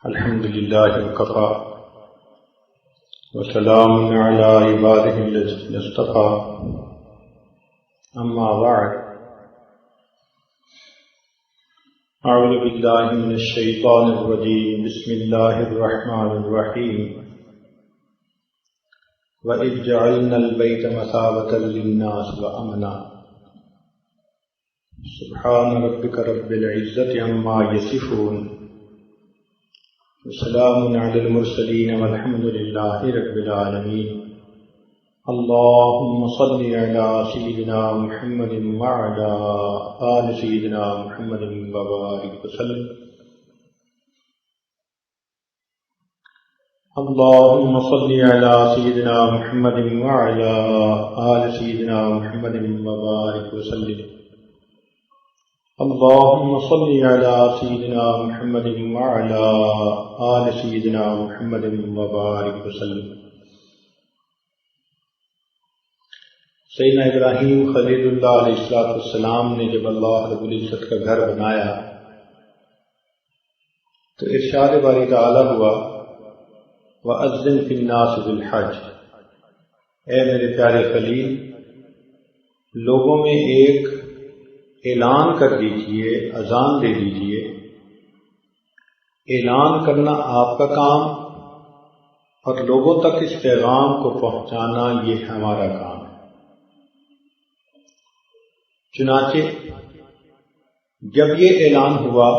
الحمد لله وكفى وسلام على عباده الذين اصطفى أما بعد أعوذ بالله من الشيطان الرجيم بسم الله الرحمن الرحيم وإذ جعلنا البيت مثابة للناس وأمنا سبحان ربك رب العزة عما يصفون وسلام على المرسلين والحمد لله رب العالمين اللهم صل على سيدنا محمد وعلى آل سيدنا محمد وبارك وسلم اللهم صل على سيدنا محمد وعلى آل سيدنا محمد وبارك وسلم اللهم صل على سيدنا محمد وعلى آل سيدنا محمد وبارك وسلم سیدنا ابراہیم خلیل اللہ علیہ السلام نے جب اللہ رب العزت کا گھر بنایا تو ارشاد باری تعالی ہوا وَأَذِّن فِي النَّاسِ بِالْحَجِّ، اے میرے پیارے خلیل لوگوں میں ایک اعلان کر دیجئے، اذان دے دیجئے۔ اعلان کرنا آپ کا کام اور لوگوں تک اس پیغام کو پہنچانا یہ ہمارا کام ہے۔ چنانچہ جب یہ اعلان ہوا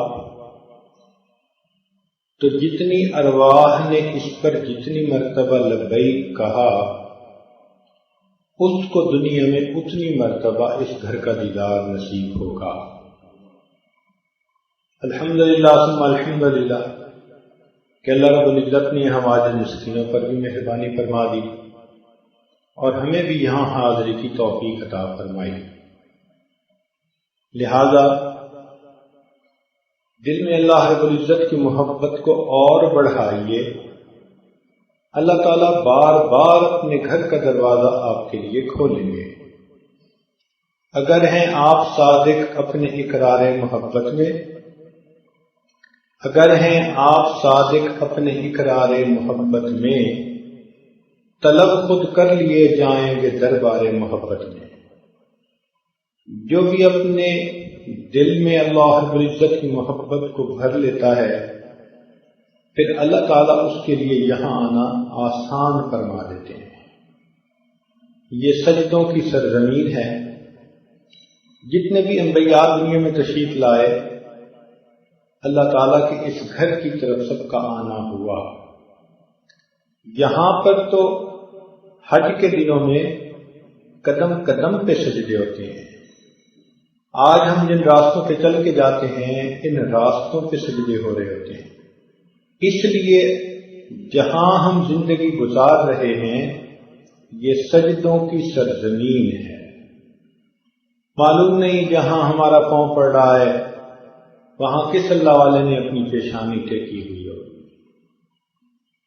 تو جتنی ارواح نے اس پر جتنی مرتبہ لبیک کہا اس کو دنیا میں اتنی مرتبہ اس گھر کا دیدار نصیب ہوگا۔ الحمدللہ ثم الحمدللہ کہ اللہ رب العزت نے ہمارے مسکینوں پر بھی مہربانی فرما دی اور ہمیں بھی یہاں حاضری کی توفیق عطا فرمائی۔ لہذا دل میں اللہ رب العزت کی محبت کو اور بڑھائیے۔ اللہ تعالیٰ بار بار اپنے گھر کا دروازہ آپ کے لیے کھولیں گے اگر ہیں آپ صادق اپنے اقرار محبت میں، اگر ہیں آپ صادق اپنے اقرار محبت میں، طلب خود کر لیے جائیں گے دربار محبت میں۔ جو بھی اپنے دل میں اللہ رب العزت کی محبت کو بھر لیتا ہے پھر اللہ تعالیٰ اس کے لیے یہاں آنا آسان فرما دیتے ہیں۔ یہ سجدوں کی سرزمین ہے۔ جتنے بھی انبیاء دنیا میں تشریف لائے اللہ تعالیٰ کے اس گھر کی طرف سب کا آنا ہوا۔ یہاں پر تو حج کے دنوں میں قدم قدم پہ سجدے ہوتے ہیں۔ آج ہم جن راستوں پہ چل کے جاتے ہیں ان راستوں پہ سجدے ہو رہے ہوتے ہیں۔ اس لیے جہاں ہم زندگی گزار رہے ہیں یہ سجدوں کی سرزمین ہے۔ معلوم نہیں جہاں ہمارا پاؤں پڑ رہا ہے وہاں کس اللہ والے نے اپنی پیشانی ٹیکی ہوئی ہو۔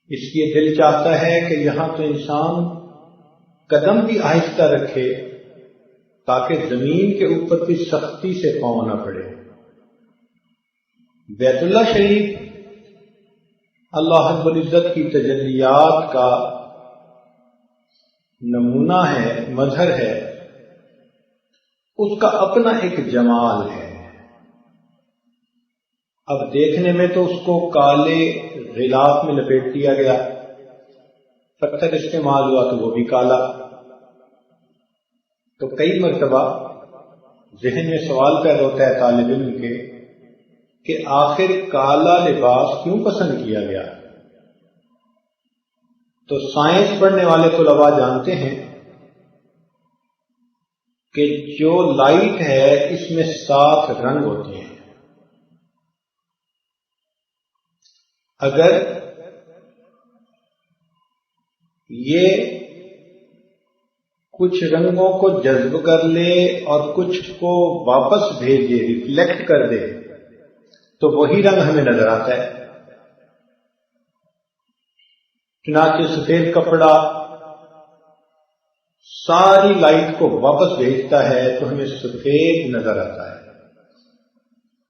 اس لیے دل چاہتا ہے کہ یہاں تو انسان قدم بھی آہستہ رکھے تاکہ زمین کے اوپر بھی سختی سے پاؤں نہ پڑے۔ بیت اللہ شریف اللہ رب العزت کی تجلیات کا نمونہ ہے، مظہر ہے، اس کا اپنا ایک جمال ہے۔ اب دیکھنے میں تو اس کو کالے غلاف میں لپیٹ دیا گیا، پتھر استعمال ہوا تو وہ بھی کالا۔ تو کئی مرتبہ ذہن میں سوال پیدا ہوتا ہے طالب علم کے کہ آخر کالا لباس کیوں پسند کیا گیا؟ تو سائنس پڑھنے والے طلباء جانتے ہیں کہ جو لائٹ ہے اس میں 7 رنگ ہوتے ہیں۔ اگر یہ کچھ رنگوں کو جذب کر لے اور کچھ کو واپس بھیجے، ریفلیکٹ کر دے تو وہی رنگ ہمیں نظر آتا ہے۔ چنانچہ سفید کپڑا ساری لائٹ کو واپس بھیجتا ہے تو ہمیں سفید نظر آتا ہے،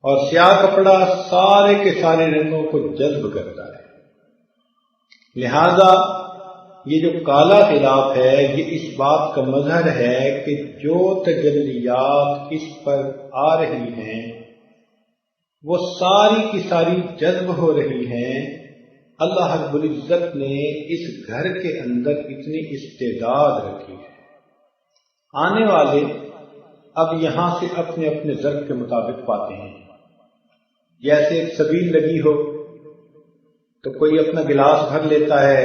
اور سیاہ کپڑا سارے کے سارے رنگوں کو جذب کرتا ہے، لہذا یہ جو کالا غلاف ہے یہ اس بات کا مظہر ہے کہ جو تجلیات اس پر آ رہی ہیں وہ ساری کی ساری جذب ہو رہی ہیں۔ اللہ رب العزت نے اس گھر کے اندر اتنی استعداد رکھی ہے، آنے والے اب یہاں سے اپنے اپنے ضرب کے مطابق پاتے ہیں۔ جیسے ایک سبیل لگی ہو تو کوئی اپنا گلاس بھر لیتا ہے،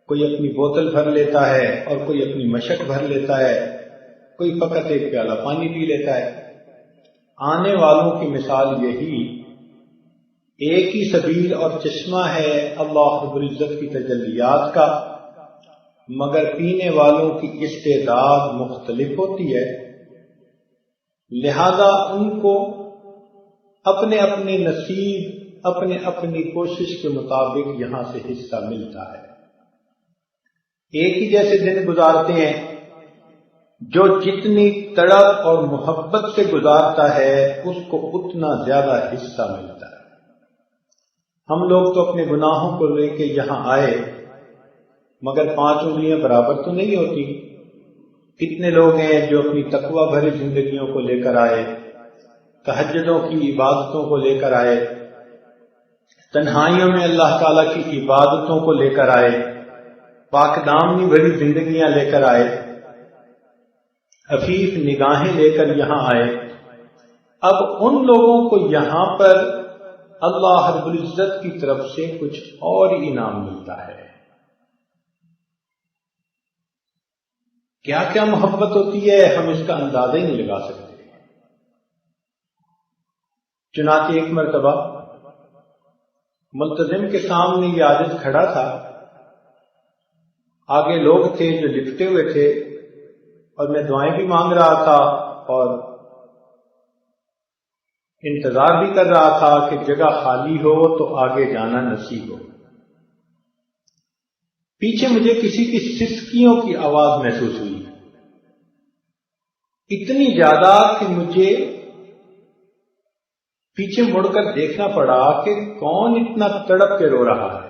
کوئی اپنی بوتل بھر لیتا ہے، اور کوئی اپنی مشک بھر لیتا ہے، کوئی فقط ایک پیالہ پانی پی لیتا ہے۔ آنے والوں کی مثال یہی، ایک ہی سبیل اور چشمہ ہے اللہ رب العزت کی تجلیات کا، مگر پینے والوں کی استعداد مختلف ہوتی ہے، لہذا ان کو اپنے اپنے نصیب، اپنے اپنی کوشش کے مطابق یہاں سے حصہ ملتا ہے۔ ایک ہی جیسے دن گزارتے ہیں، جو جتنی تڑپ اور محبت سے گزارتا ہے اس کو اتنا زیادہ حصہ ملتا ہے۔ ہم لوگ تو اپنے گناہوں کو لے کے یہاں آئے، مگر 5 انگلیاں برابر تو نہیں ہوتی۔ کتنے لوگ ہیں جو اپنی تقوی بھری زندگیوں کو لے کر آئے، تہجدوں کی عبادتوں کو لے کر آئے، تنہائیوں میں اللہ تعالیٰ کی عبادتوں کو لے کر آئے، پاک دامنی بھری زندگیاں لے کر آئے، عفیف نگاہیں لے کر یہاں آئے۔ اب ان لوگوں کو یہاں پر اللہ رب العزت کی طرف سے کچھ اور انعام ملتا ہے۔ کیا کیا محبت ہوتی ہے ہم اس کا اندازہ ہی نہیں لگا سکتے۔ چنانچہ ایک مرتبہ ملتزم کے سامنے یہ عابد کھڑا تھا، آگے لوگ تھے جو لکھتے ہوئے تھے، اور میں دعائیں بھی مانگ رہا تھا اور انتظار بھی کر رہا تھا کہ جگہ خالی ہو تو آگے جانا نصیب ہو۔ پیچھے مجھے کسی کی سسکیوں کی آواز محسوس ہوئی، اتنی زیادہ کہ مجھے پیچھے مڑ کر دیکھنا پڑا کہ کون اتنا تڑپ کے رو رہا ہے۔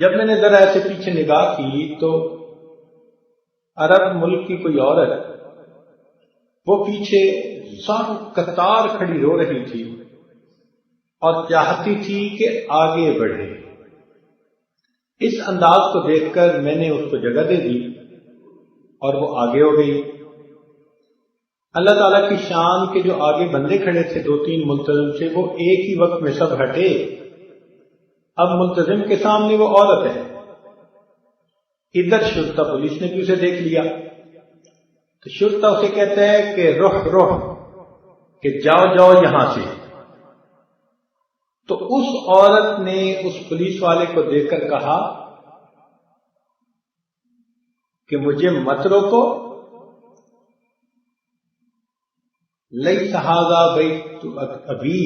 جب میں نے ذرا ایسے پیچھے نگاہ کی تو عرب ملک کی کوئی عورت وہ پیچھے سر قطار کھڑی رو رہی تھی اور چاہتی تھی کہ آگے بڑھے۔ اس انداز کو دیکھ کر میں نے اس کو جگہ دے دی اور وہ آگے ہو گئی۔ اللہ تعالیٰ کی شان کے جو آگے بندے کھڑے تھے 2-3 ملتزم سے، وہ ایک ہی وقت میں سب ہٹے۔ اب ملتزم کے سامنے وہ عورت ہے، ادھر شرطہ پولیس نے بھی اسے دیکھ لیا، تو شرطہ اسے کہتا ہے کہ رخ کہ جاؤ یہاں سے۔ تو اس عورت نے اس پولیس والے کو دیکھ کر کہا کہ مجھے مت روکو، لیس ھذا بیت ابی،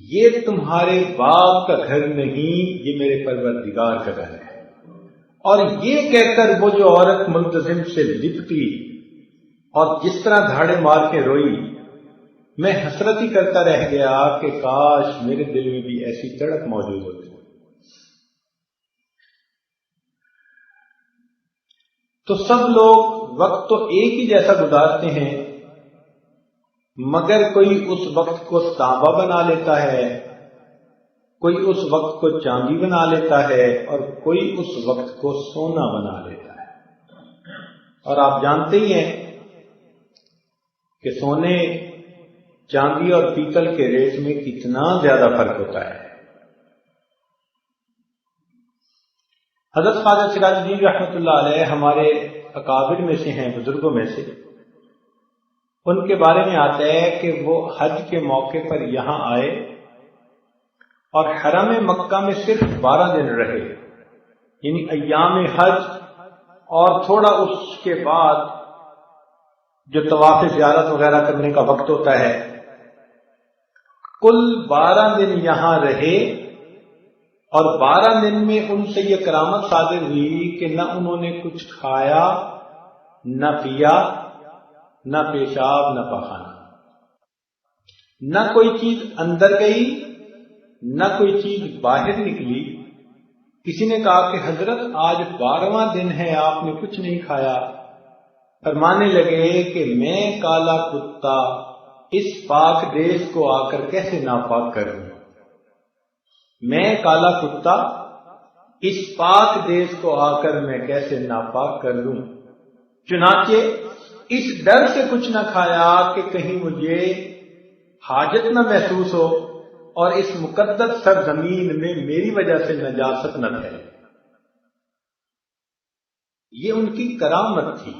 یہ تمہارے باپ کا گھر نہیں، یہ میرے پروردگار کا گھر ہے۔ اور یہ کہہ کر وہ جو عورت ملتزم سے لپٹی اور جس طرح دھاڑے مار کے روئی، میں حسرت ہی کرتا رہ گیا کہ کاش میرے دل میں بھی ایسی تڑپ موجود ہوتی۔ تو سب لوگ وقت تو ایک ہی جیسا گزارتے ہیں، مگر کوئی اس وقت کو تانبا بنا لیتا ہے، کوئی اس وقت کو چاندی بنا لیتا ہے، اور کوئی اس وقت کو سونا بنا لیتا ہے۔ اور آپ جانتے ہی ہیں کہ سونے، چاندی اور پیتل کے ریٹ میں کتنا زیادہ فرق ہوتا ہے۔ حضرت خواجہ سراج الدین رحمۃ اللہ علیہ ہمارے اکابر میں سے ہیں، بزرگوں میں سے۔ ان کے بارے میں آتا ہے کہ وہ حج کے موقع پر یہاں آئے اور حرم مکہ میں صرف 12 دن رہے، یعنی ایام حج، اور تھوڑا اس کے بعد جو طواف زیارت وغیرہ کرنے کا وقت ہوتا ہے، کل 12 دن یہاں رہے، اور 12 دن میں ان سے یہ کرامت صادر ہوئی کہ نہ انہوں نے کچھ کھایا، نہ پیا، نہ پیشاب، نہ پخانا۔ نہ کوئی چیز اندر گئی نہ کوئی چیز باہر نکلی. کسی نے کہا کہ حضرت آج 12واں دن ہے آپ نے کچھ نہیں کھایا. فرمانے لگے کہ میں کالا کتا اس پاک دیش کو آ کر کیسے ناپاک کروں؟ میں کالا کتا اس پاک دیش کو آ کر میں کیسے ناپاک کر لوں؟ چنانچہ اس ڈر سے کچھ نہ کھایا کہ کہیں مجھے حاجت نہ محسوس ہو اور اس مقدس سرزمین میں میری وجہ سے نجاست نہ پھیلے. یہ ان کی کرامت تھی،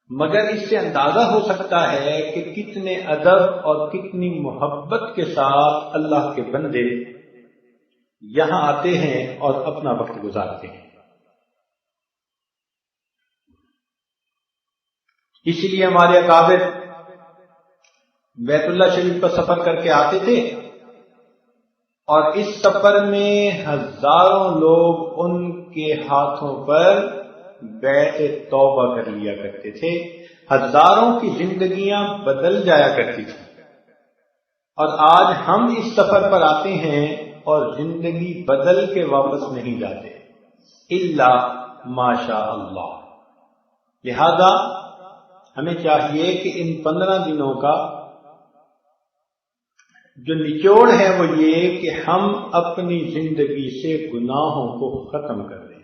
مگر اس سے اندازہ ہو سکتا ہے کہ کتنے ادب اور کتنی محبت کے ساتھ اللہ کے بندے یہاں آتے ہیں اور اپنا وقت گزارتے ہیں. اسی لیے ہمارے اکابر بیت اللہ شریف پر سفر کر کے آتے تھے اور اس سفر میں ہزاروں لوگ ان کے ہاتھوں پر بیعت توبہ کر لیا کرتے تھے. ہزاروں کی زندگیاں بدل جایا کرتی تھی. اور آج ہم اس سفر پر آتے ہیں اور زندگی بدل کے واپس نہیں جاتے الا ماشاء اللہ. لہذا ہمیں چاہیے کہ ان 15 دنوں کا جو نچوڑ ہے وہ یہ کہ ہم اپنی زندگی سے گناہوں کو ختم کر دیں.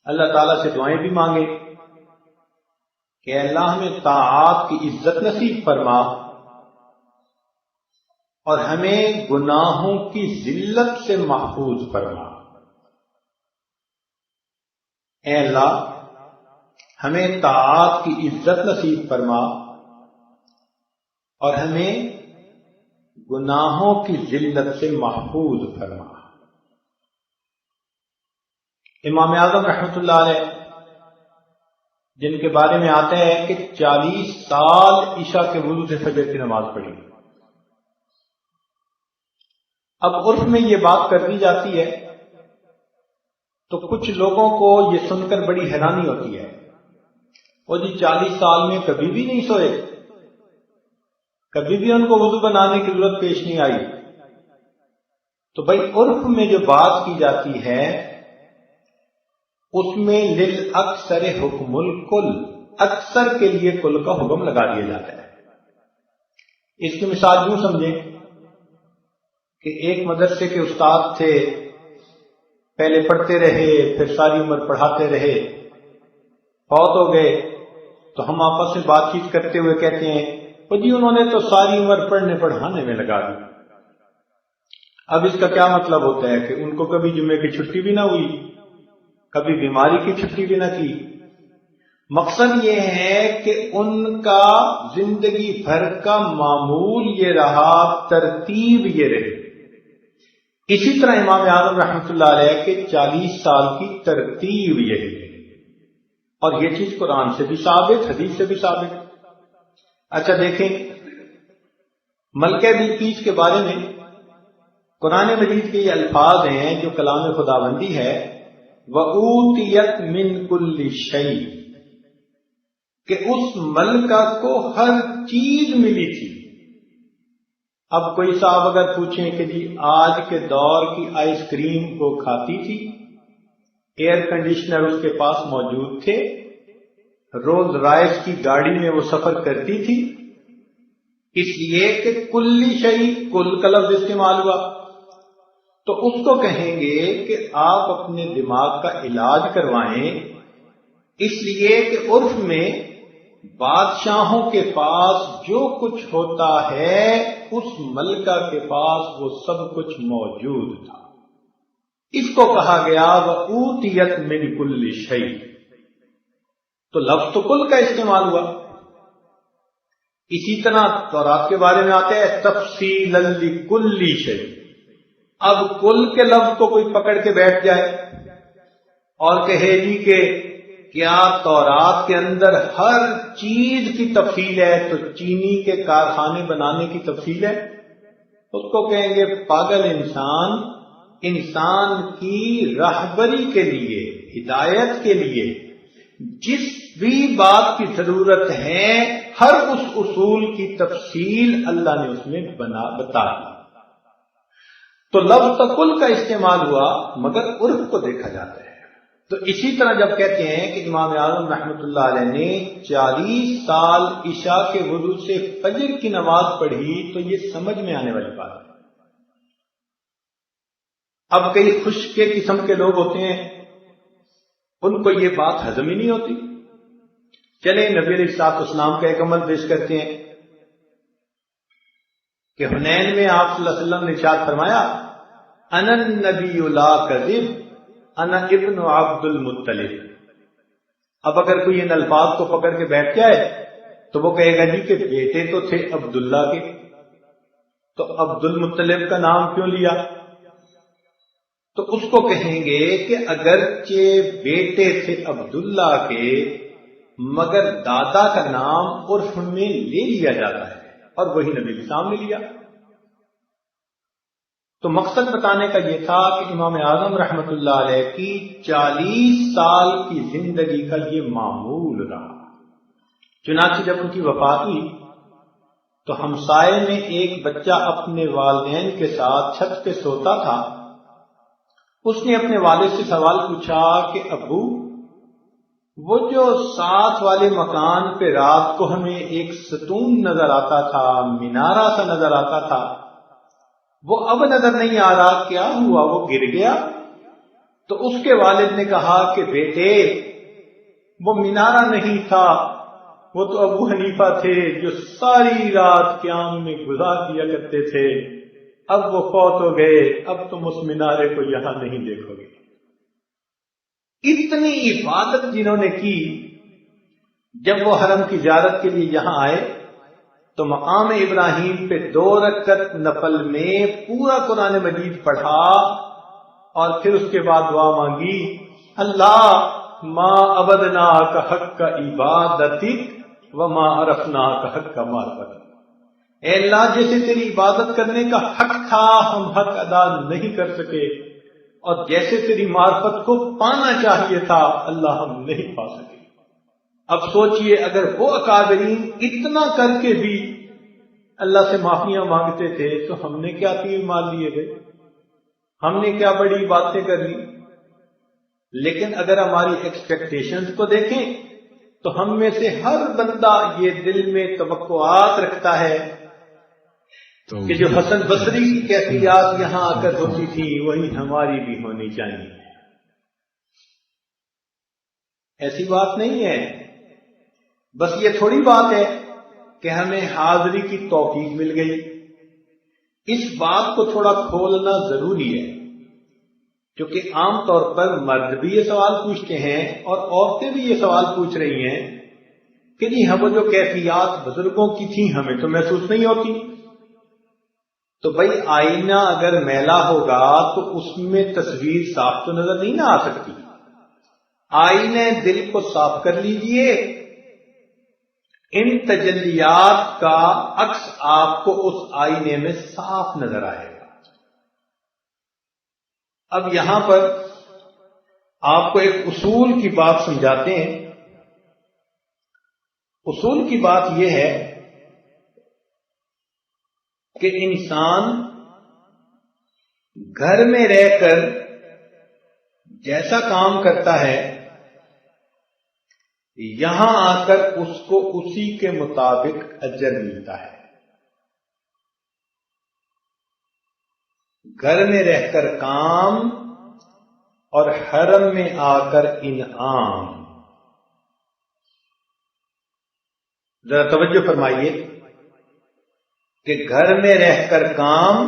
اللہ تعالیٰ سے دعائیں بھی مانگے کہ اللہ ہمیں طاعات کی عزت نصیب فرما اور ہمیں گناہوں کی ذلت سے محفوظ فرما. اے اللہ ہمیں طاعات کی عزت نصیب فرما اور ہمیں گناہوں کی ذلت سے محفوظ فرما. امام اعظم رحمۃ اللہ علیہ جن کے بارے میں آتا ہے کہ 40 سال عشاء کے وضو سے فجر کی نماز پڑھی. اب عرف میں یہ بات کر دی جاتی ہے تو کچھ لوگوں کو یہ سن کر بڑی حیرانی ہوتی ہے، وہ جی 40 سال میں کبھی بھی نہیں سوئے، کبھی بھی ان کو وضو بنانے کی ضرورت پیش نہیں آئی. تو بھائی عرف میں جو بات کی جاتی ہے اس میں للاکثر حکم الکل، اکثر کے لیے کل کا حکم لگا دیا جاتا ہے. اس کی مثال یوں سمجھیں کہ ایک مدرسے کے استاد تھے، پہلے پڑھتے رہے پھر ساری عمر پڑھاتے رہے، فوت ہو گئے تو ہم آپس میں بات چیت کرتے ہوئے کہتے ہیں وہ جی انہوں نے تو ساری عمر پڑھنے پڑھانے میں لگا دی. اب اس کا کیا مطلب ہوتا ہے کہ ان کو کبھی جمعے کی چھٹی بھی نہ ہوئی، کبھی بیماری کی چھٹی بھی نہ کی. مقصد یہ ہے کہ ان کا زندگی بھر کا معمول یہ رہا، ترتیب یہ رہی. اسی طرح امام اعظم رحمۃ اللہ علیہ کے 40 سال کی ترتیب یہی ہے، اور یہ چیز قرآن سے بھی ثابت، حدیث سے بھی ثابت. اچھا دیکھیں ملکہ بلقیس کے بارے میں قرآن مجید کے یہ الفاظ ہیں جو کلام خداوندی ہے، وَأُوتِيَتْ مِن كُلِّ شَيْءٍ، کہ اس ملکہ کو ہر چیز ملی تھی. اب کوئی صاحب اگر پوچھیں کہ جی آج کے دور کی آئس کریم کو کھاتی تھی، ایئر کنڈیشنر اس کے پاس موجود تھے، رولز رائس کی گاڑی میں وہ سفر کرتی تھی، اس لیے کہ کلی شیء، کل کا لفظ استعمال ہوا، تو اس کو کہیں گے کہ آپ اپنے دماغ کا علاج کروائیں، اس لیے کہ عرف میں بادشاہوں کے پاس جو کچھ ہوتا ہے اس ملکہ کے پاس وہ سب کچھ موجود تھا. اس کو کہا گیا وَأُوتِيَتْ مِن كُلِّ شَيْءٍ، تو لفظ تو کل کا استعمال ہوا. اسی طرح تورات کے بارے میں آتے ہیں تفصیلا لِكُلِّ شَيْءٍ. اب کل کے لفظ کو کوئی پکڑ کے بیٹھ جائے اور کہے جی کہ کیا تورات کے اندر ہر چیز کی تفصیل ہے تو چینی کے کارخانے بنانے کی تفصیل ہے، اس کو کہیں گے پاگل انسان. انسان کی رہبری کے لیے، ہدایت کے لیے جس بھی بات کی ضرورت ہے، ہر اس اصول کی تفصیل اللہ نے اس میں بتا دی. تو لفظ تقل کا استعمال ہوا مگر عرف کو دیکھا جاتا ہے. تو اسی طرح جب کہتے ہیں کہ امام اعظم رحمۃ اللہ علیہ نے 40 سال عشاء کے وضو سے فجر کی نماز پڑھی، تو یہ سمجھ میں آنے والی بات ہے. اب کئی خشک کے قسم کے لوگ ہوتے ہیں، ان کو یہ بات ہضم ہی نہیں ہوتی. چلے نبی علیہ الصلوۃ والسلام کا ایک عمل پیش کرتے ہیں کہ حنین میں آپ صلی اللہ علیہ وسلم نے ارشاد فرمایا، انا النبی لا کذب انا ابن عبد المطلب. اب اگر کوئی ان الفاظ کو پکڑ کے بیٹھ جائے تو وہ کہے گا جی کہ بیٹے تو تھے عبداللہ کے، تو عبد المطلب کا نام کیوں لیا؟ تو اس کو کہیں گے کہ اگرچہ بیٹے تھے عبداللہ کے مگر دادا کا نام عرف میں لے لیا جاتا ہے، اور وہی نبی کے سامنے لیا. تو مقصد بتانے کا یہ تھا کہ امام اعظم رحمۃ اللہ علیہ کی 40 سال کی زندگی کا یہ معمول رہا. چنانچہ جب ان کی وفات ہوئی تو ہمسائے میں ایک بچہ اپنے والدین کے ساتھ چھت پہ سوتا تھا. اس نے اپنے والد سے سوال پوچھا کہ ابو، وہ جو ساتھ والے مکان پہ رات کو ہمیں ایک ستون نظر آتا تھا، مینارہ سا نظر آتا تھا، وہ اب نظر نہیں آ رہا، کیا ہوا؟ وہ گر گیا؟ تو اس کے والد نے کہا کہ بیٹے، وہ مینارہ نہیں تھا، وہ تو ابو حنیفہ تھے جو ساری رات قیام میں گزار دیا کرتے تھے. اب وہ فوت ہو گئے، اب تم اس مینارے کو یہاں نہیں دیکھو گے. اتنی عبادت جنہوں نے کی، جب وہ حرم کی زیارت کے لیے یہاں آئے تو مقام ابراہیم پہ 2 رکعت نفل میں پورا قرآن مجید پڑھا، اور پھر اس کے بعد دعا مانگی، اللہ ما عبدنا کا حق کا عبادتک وما عرفنا کا حق کا معرفت. اے اللہ، جیسے تیری عبادت کرنے کا حق تھا ہم حق ادا نہیں کر سکے، اور جیسے تیری معرفت کو پانا چاہیے تھا اللہ ہم نہیں پا سکے. اب سوچئے اگر وہ اکابرین اتنا کر کے بھی اللہ سے معافیاں مانگتے تھے تو ہم نے کیا تیر مار لیے تھے، ہم نے کیا بڑی باتیں کر لی. لیکن اگر ہماری ایکسپیکٹیشنز کو دیکھیں تو ہم میں سے ہر بندہ یہ دل میں توقعات رکھتا ہے کہ جو حسن بصری کی کیفیات یہاں آ کر ہوتی تھی وہی ہماری بھی ہونی چاہیے. ایسی بات نہیں ہے. بس یہ تھوڑی بات ہے کہ ہمیں حاضری کی توفیق مل گئی. اس بات کو تھوڑا کھولنا ضروری ہے، کیونکہ عام طور پر مرد بھی یہ سوال پوچھتے ہیں اور عورتیں بھی یہ سوال پوچھ رہی ہیں کہ جی ہم وہ جو کیفیات بزرگوں کی تھیں ہمیں تو محسوس نہیں ہوتی. تو بھائی آئینہ اگر میلا ہوگا تو اس میں تصویر صاف تو نظر نہیں نہ آ سکتی. آئینے دل کو صاف کر لیجئے، ان تجلیات کا عکس آپ کو اس آئینے میں صاف نظر آئے گا. اب یہاں پر آپ کو ایک اصول کی بات سمجھاتے ہیں. اصول کی بات یہ ہے کہ انسان گھر میں رہ کر جیسا کام کرتا ہے یہاں آ کر اس کو اسی کے مطابق اجر ملتا ہے. گھر میں رہ کر کام اور حرم میں آ کر انعام. ذرا توجہ فرمائیے کہ گھر میں رہ کر کام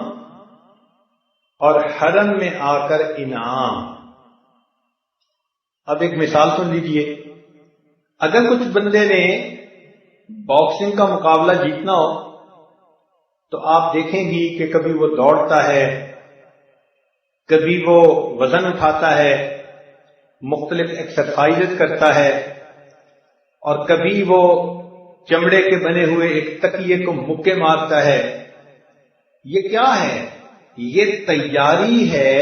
اور حرم میں آ کر انعام. اب ایک مثال سن لیجئے. اگر کچھ بندے نے باکسنگ کا مقابلہ جیتنا ہو تو آپ دیکھیں گی کہ کبھی وہ دوڑتا ہے، کبھی وہ وزن اٹھاتا ہے، مختلف ایکسرسائز کرتا ہے، اور کبھی وہ چمڑے کے بنے ہوئے ایک تکیے کو مکے مارتا ہے. یہ کیا ہے؟ یہ تیاری ہے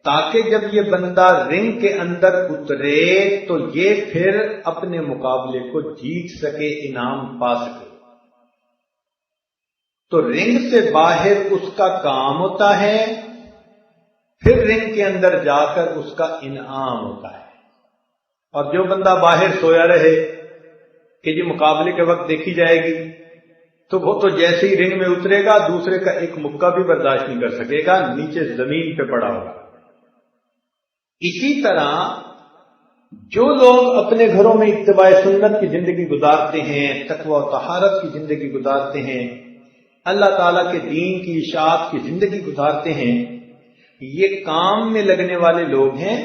تاکہ جب یہ بندہ رنگ کے اندر اترے تو یہ پھر اپنے مقابلے کو جیت سکے، انعام پا سکے۔ تو رنگ سے باہر اس کا کام ہوتا ہے، پھر رنگ کے اندر جا کر اس کا انعام ہوتا ہے۔ اور جو بندہ باہر سویا رہے کہ جی مقابلے کے وقت دیکھی جائے گی، تو وہ تو جیسے ہی رنگ میں اترے گا دوسرے کا ایک مکہ بھی برداشت نہیں کر سکے گا، نیچے زمین پہ پڑا ہوگا۔ اسی طرح جو لوگ اپنے گھروں میں اتباع سنت کی زندگی گزارتے ہیں، تقوی و طہارت کی زندگی گزارتے ہیں، اللہ تعالیٰ کے دین کی اشاعت کی زندگی گزارتے ہیں، یہ کام میں لگنے والے لوگ ہیں۔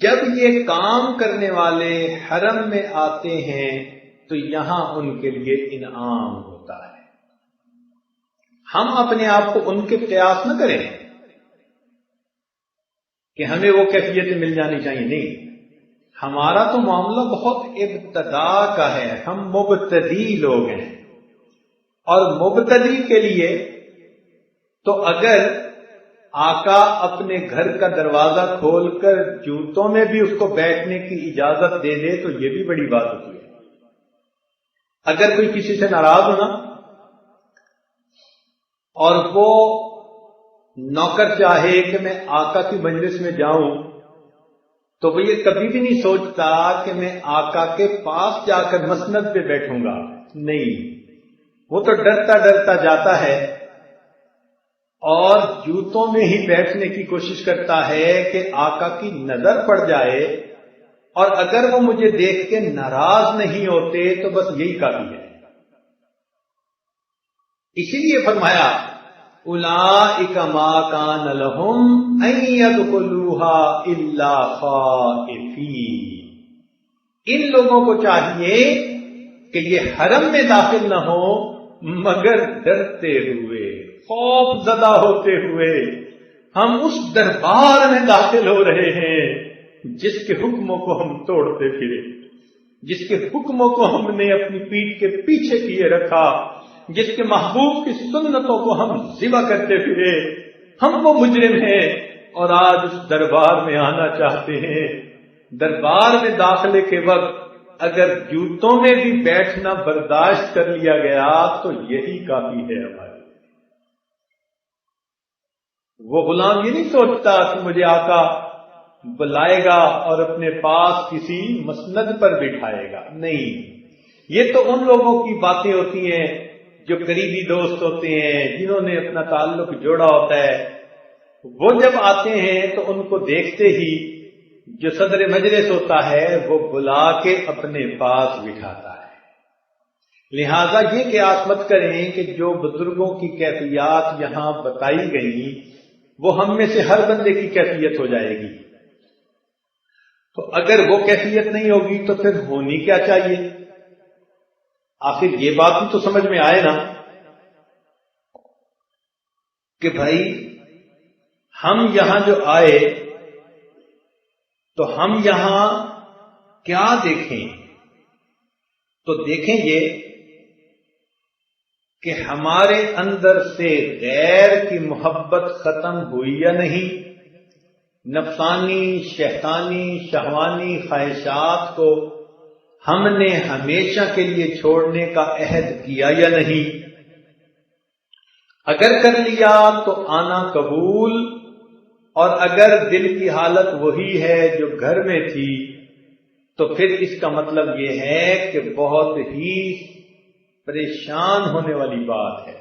جب یہ کام کرنے والے حرم میں آتے ہیں تو یہاں ان کے لیے انعام ہوتا ہے۔ ہم اپنے آپ کو ان کے قیاس نہ کریں کہ ہمیں وہ کیفیتیں مل جانی چاہیے، نہیں، ہمارا تو معاملہ بہت ابتدا کا ہے، ہم مبتدی لوگ ہیں۔ اور مبتدی کے لیے تو اگر آقا اپنے گھر کا دروازہ کھول کر جوتوں میں بھی اس کو بیٹھنے کی اجازت دے دے تو یہ بھی بڑی بات ہوتی ہے۔ اگر کوئی کسی سے ناراض ہونا اور وہ نوکر چاہے کہ میں آقا کی مجلس میں جاؤں تو وہ یہ کبھی بھی نہیں سوچتا کہ میں آقا کے پاس جا کر مسند پہ بیٹھوں گا، نہیں، وہ تو ڈرتا ڈرتا جاتا ہے اور جوتوں میں ہی بیٹھنے کی کوشش کرتا ہے کہ آقا کی نظر پڑ جائے، اور اگر وہ مجھے دیکھ کے ناراض نہیں ہوتے تو بس یہی کافی ہے۔ اسی لیے فرمایا اولئک ما کان لہم ان یدخلوها الا خائفین، ان لوگوں کو چاہیے کہ یہ حرم میں داخل نہ ہو مگر ڈرتے ہوئے، خوف زدہ ہوتے ہوئے۔ ہم اس دربار میں داخل ہو رہے ہیں جس کے حکموں کو ہم توڑتے پھرے، جس کے حکموں کو ہم نے اپنی پیٹھ کے پیچھے کیے رکھا، جس کے محبوب کی سنتوں کو ہم ذبح کرتے پھرے، ہم وہ مجرم ہیں اور آج اس دربار میں آنا چاہتے ہیں۔ دربار میں داخلے کے وقت اگر جوتوں میں بھی بیٹھنا برداشت کر لیا گیا تو یہی کافی ہے ہمارے۔ وہ غلام یہ نہیں سوچتا کہ مجھے آقا بلائے گا اور اپنے پاس کسی مسند پر بٹھائے گا، نہیں، یہ تو ان لوگوں کی باتیں ہوتی ہیں جو قریبی دوست ہوتے ہیں، جنہوں نے اپنا تعلق جوڑا ہوتا ہے۔ وہ جب آتے ہیں تو ان کو دیکھتے ہی جو صدر مجلس ہوتا ہے وہ بلا کے اپنے پاس بٹھاتا ہے۔ لہذا یہ قیاس مت کریں کہ جو بزرگوں کی کیفیات یہاں بتائی گئی وہ ہم میں سے ہر بندے کی کیفیت ہو جائے گی۔ تو اگر وہ کیفیت نہیں ہوگی تو پھر ہونی کیا چاہیے؟ آخر یہ بات بھی تو سمجھ میں آئے نا کہ بھائی ہم یہاں جو آئے تو ہم یہاں کیا دیکھیں؟ تو دیکھیں یہ کہ ہمارے اندر سے غیر کی محبت ختم ہوئی یا نہیں، نفسانی، شیطانی، شہوانی خواہشات کو ہم نے ہمیشہ کے لیے چھوڑنے کا عہد کیا یا نہیں۔ اگر کر لیا تو آنا قبول، اور اگر دل کی حالت وہی ہے جو گھر میں تھی تو پھر اس کا مطلب یہ ہے کہ بہت ہی پریشان ہونے والی بات ہے۔